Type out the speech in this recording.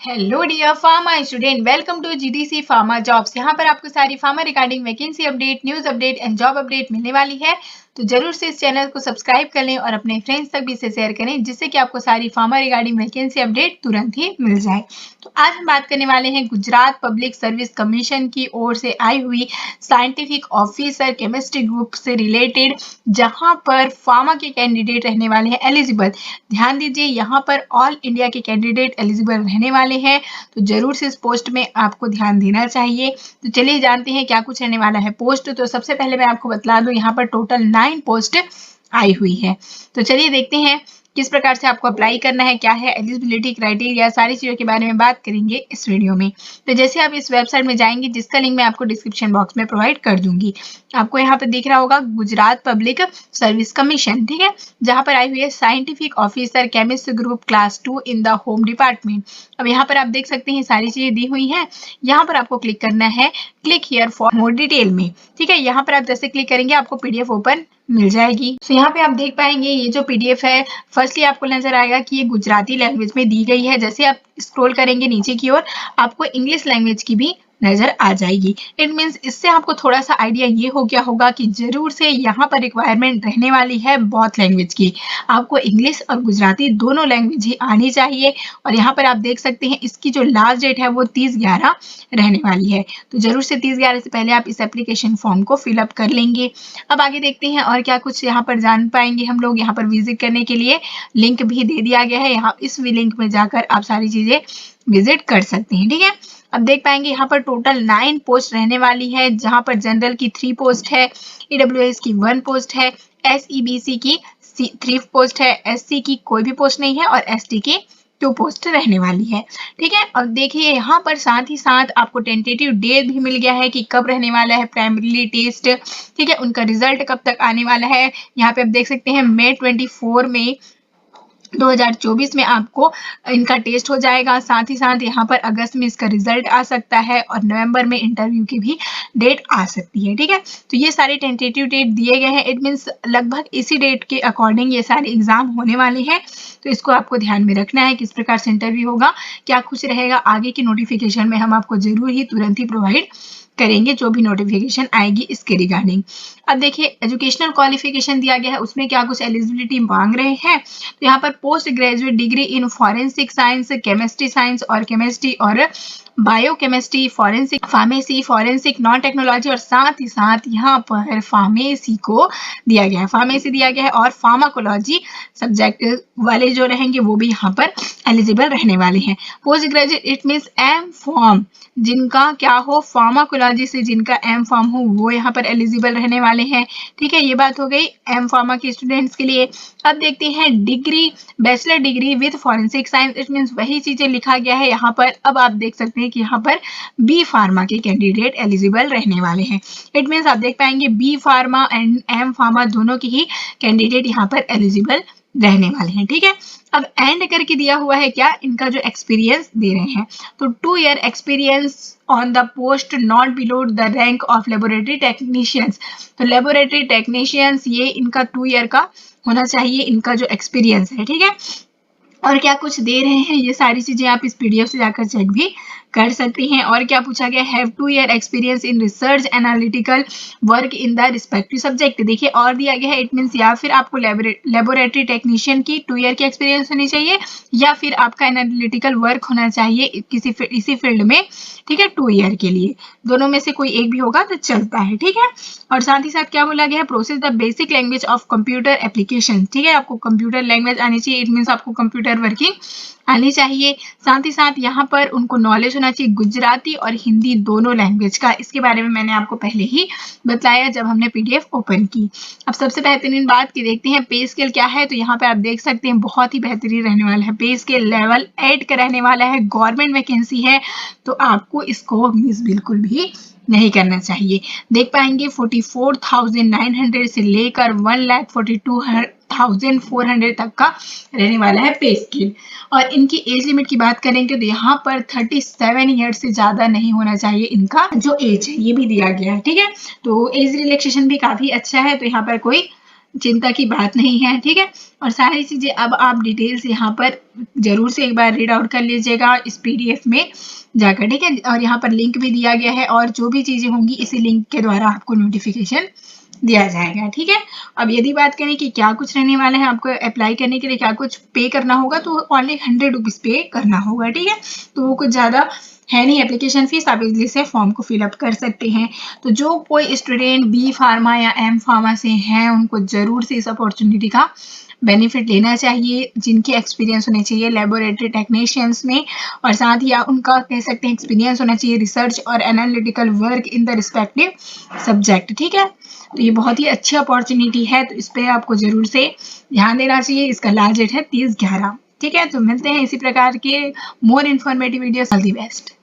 Hello dear pharma student, welcome to GDC pharma jobs. यहाँ पर आपको सारी pharma regarding vacancy update, news update and job update मिलने वाली है। तो जरूर से इस चैनल को सब्सक्राइब कर लें और अपने फ्रेंड्स तक भी इसे शेयर करें, जिससे कि आपको सारी फार्मा रिगार्डिंग वैकेंसी अपडेट तुरंत ही मिल जाए। तो आज हम बात करने वाले हैं गुजरात पब्लिक सर्विस कमीशन की ओर से आई हुई साइंटिफिक ऑफिसर केमिस्ट्री ग्रुप से रिलेटेड, जहां पर फार्मा के कैंडिडेट रहने वाले हैं एलिजिबल। ध्यान दीजिए, यहाँ पर ऑल इंडिया के कैंडिडेट एलिजिबल रहने वाले हैं, तो जरूर से इस पोस्ट में आपको ध्यान देना चाहिए। तो चलिए जानते हैं क्या कुछ रहने वाला है पोस्ट। तो सबसे पहले मैं आपको बता दूं, यहाँ पर टोटल 9 पोस्ट आई हुई है। तो चलिए देखते हैं किस प्रकार से आपको अप्लाई करना है, क्या है एलिजिबिलिटी क्राइटेरिया, सारी चीजों के बारे में बात करेंगे इस वीडियो में। तो जैसे आप इस वेबसाइट में जाएंगे, जिसका लिंक मैं आपको डिस्क्रिप्शन बॉक्स में प्रोवाइड कर दूंगी, आपको यहाँ पे दिख रहा होगा गुजरात पब्लिक सर्विस कमीशन, ठीक है, जहां पर आई हुई है scientific officer chemist group class 2 in the home department. अब यहाँ पर आप देख सकते हैं सारी चीजें दी हुई हैं। यहाँ पर आपको क्लिक करना है click here for more detail में, ठीक है। यहाँ पर आप जैसे क्लिक करेंगे आपको पीडीएफ ओपन मिल जाएगी। तो यहाँ पे आप देख पाएंगे ये जो पीडीएफ है, फर्स्टली आपको नजर आएगा कि ये गुजराती लैंग्वेज में दी गई है। जैसे आप स्क्रॉल करेंगे नीचे की ओर, आपको इंग्लिश लैंग्वेज की भी नजर आ जाएगी। इट मीन्स इससे आपको थोड़ा सा आइडिया ये हो गया होगा कि जरूर से यहाँ पर रिक्वायरमेंट रहने वाली है बहुत लैंग्वेज की। आपको इंग्लिश और गुजराती दोनों लैंग्वेज ही आनी चाहिए। और यहाँ पर आप देख सकते हैं इसकी जो लास्ट डेट है वो 30/11 रहने वाली है। तो जरूर से 30/11 से पहले आप इस एप्लीकेशन फॉर्म को फिलअप कर लेंगे। अब आगे देखते हैं और क्या कुछ यहाँ पर जान पाएंगे हम लोग। यहाँ पर विजिट करने के लिए लिंक भी दे दिया गया है, यहाँ इस लिंक में जाकर आप सारी चीजें विजिट कर सकते हैं, ठीक है। अब देख पाएंगे यहाँ पर टोटल 9 पोस्ट रहने वाली है, जहां पर जनरल की 3 पोस्ट है, ईडब्ल्यूएस की 1 पोस्ट है, एसईबीसी की 3 पोस्ट है, एससी की कोई भी पोस्ट नहीं है और एसटी की 2 पोस्ट रहने वाली है, ठीक है। और देखिए यहाँ पर साथ ही साथ आपको टेंटेटिव डेट भी मिल गया है कि कब रहने वाला है प्राइमरी टेस्ट, ठीक है। उनका रिजल्ट कब तक आने वाला है, यहाँ पे आप देख सकते हैं मई 24 में 2024 में आपको इनका टेस्ट हो जाएगा। साथ ही साथ यहाँ पर अगस्त में इसका रिजल्ट आ सकता है और नवंबर में इंटरव्यू की भी डेट आ सकती है, ठीक है। तो ये सारे टेंटेटिव डेट दिए गए हैं। इट मीन्स लगभग इसी डेट के अकॉर्डिंग ये सारे एग्जाम होने वाले हैं। तो इसको आपको ध्यान में रखना है किस प्रकार से इंटरव्यू होगा, क्या कुछ रहेगा। आगे की नोटिफिकेशन में हम आपको जरूर ही तुरंत ही प्रोवाइड करेंगे, जो भी नोटिफिकेशन आएगी इसके रिगार्डिंग। अब देखिए एजुकेशनल क्वालिफिकेशन दिया गया है, उसमें क्या कुछ एलिजिबिलिटी मांग रहे हैं। तो यहाँ पर post graduate degree in forensic science, chemistry science और केमिस्ट्री और biochemistry, forensic pharmacy, forensic non technology और साथ ही साथ यहाँ पर फार्मेसी को दिया गया है, फार्मेसी दिया गया है और फार्माकोलॉजी सब्जेक्ट वाले जो रहेंगे वो भी यहाँ पर एलिजिबल रहने वाले हैं। Post graduate it means M pharm, जिनका क्या हो फार्माकोलॉजी से जिनका एम फॉर्म हो वो यहाँ पर एलिजिबल रहने वाले हैं, ठीक है। ये बात हो गई एम फार्मा के स्टूडेंट्स के लिए। अब देखते हैं degree, bachelor degree with forensic science, it means वही चीजें लिखा गया है यहाँ पर। अब आप देख सकते हैं कि यहाँ पर बी फार्मा के कैंडिडेट एलिजिबल रहने वाले हैं। इट मीन्स आप देख पाएंगे B pharma and M pharma दोनों के ही कैंडिडेट यहाँ पर एलिजिबल रहने वाले हैं, ठीक है। अब एंड करके दिया हुआ है क्या, इनका जो एक्सपीरियंस दे रहे हैं, तो 2 year experience on the post not below the rank of laboratory technicians. तो लेबोरेटरी टेक्नीशियंस ये इनका 2 ईयर का होना चाहिए, इनका जो एक्सपीरियंस है, ठीक है। और क्या कुछ दे रहे हैं ये सारी चीजें आप इस पीडीएफ से जाकर चेक भी कर सकते हैं। और क्या पूछा गया, have 2 year experience in research analytical work in the respective subject. देखिए और दिया गया है, इट मीन्स या फिर आपको लेबोरेटरी टेक्नीशियन की 2 ईयर की एक्सपीरियंस होनी चाहिए या फिर आपका एनालिटिकल वर्क होना चाहिए किसी इसी फील्ड में, ठीक है, 2 ईयर के लिए। दोनों में से कोई एक भी होगा तो चलता है, ठीक है। और साथ ही साथ क्या बोला गया है, process the basic language of computer application, ठीक है। आपको कंप्यूटर लैंग्वेज आनी चाहिए, इट मीन्स आपको कंप्यूटर वर्किंग आनी चाहिए। साथ ही साथ यहाँ पर उनको नॉलेज होना चाहिए गुजराती और हिंदी दोनों लैंग्वेज का। इसके बारे में मैंने आपको पहले ही बताया जब हमने पीडीएफ ओपन की। अब सबसे बेहतरीन बात की देखते हैं पे स्केल क्या है। तो यहाँ पे आप देख सकते हैं बहुत ही बेहतरीन रहने वाला है, पे स्केल लेवल 8 का रहने वाला है। गवर्नमेंट वैकेंसी है तो आपको इसको मिस बिल्कुल भी नहीं करना चाहिए। देख पाएंगे 44,900 से लेकर 1,42,400 तक का रहने वाला है पे स्केल। और इनकी एज लिमिट की बात करेंगे तो यहाँ पर 37 ईयर्स से ज्यादा नहीं होना चाहिए इनका जो एज है, ये भी दिया गया है, ठीक है। तो एज रिलैक्सेशन भी काफी अच्छा है, तो यहाँ पर कोई चिंता की बात नहीं है, ठीक है। और सारी चीज़ें अब आप डिटेल्स यहाँ पर जरूर से एक बार रीड आउट कर लीजिएगा इस PDF में जाकर, ठीक है। और यहाँ पर लिंक भी दिया गया है और जो भी चीज़ें होंगी इसी लिंक के द्वारा आपको नोटिफिकेशन दिया जाएगा, ठीक है। अब यदि बात करें कि क्या कुछ रहने वाला है, आपको अप्लाई करने के लिए क्या कुछ पे करना होगा, तो ओनली 100 रुपीज़ पे करना होगा, ठीक है। तो वो कुछ ज़्यादा है नहीं एप्लीकेशन फीस, आप इजली से फॉर्म को फिलअप कर सकते हैं। तो जो कोई स्टूडेंट B फार्मा या M फार्मा से हैं उनको जरूर से इस अपॉर्चुनिटी का बेनिफिट लेना चाहिए, जिनके एक्सपीरियंस होने चाहिए लेबोरेटरी टेक्नीशियंस में, और साथ ही उनका कह सकते हैं एक्सपीरियंस होना चाहिए रिसर्च और analytical work in the respective subject, ठीक है। तो ये बहुत ही अच्छी अपॉर्चुनिटी है, तो इस पर आपको जरूर से ध्यान देना चाहिए। इसका लास्ट डेट है 30/11, ठीक है। तो मिलते हैं इसी प्रकार के more informative videos. All the best.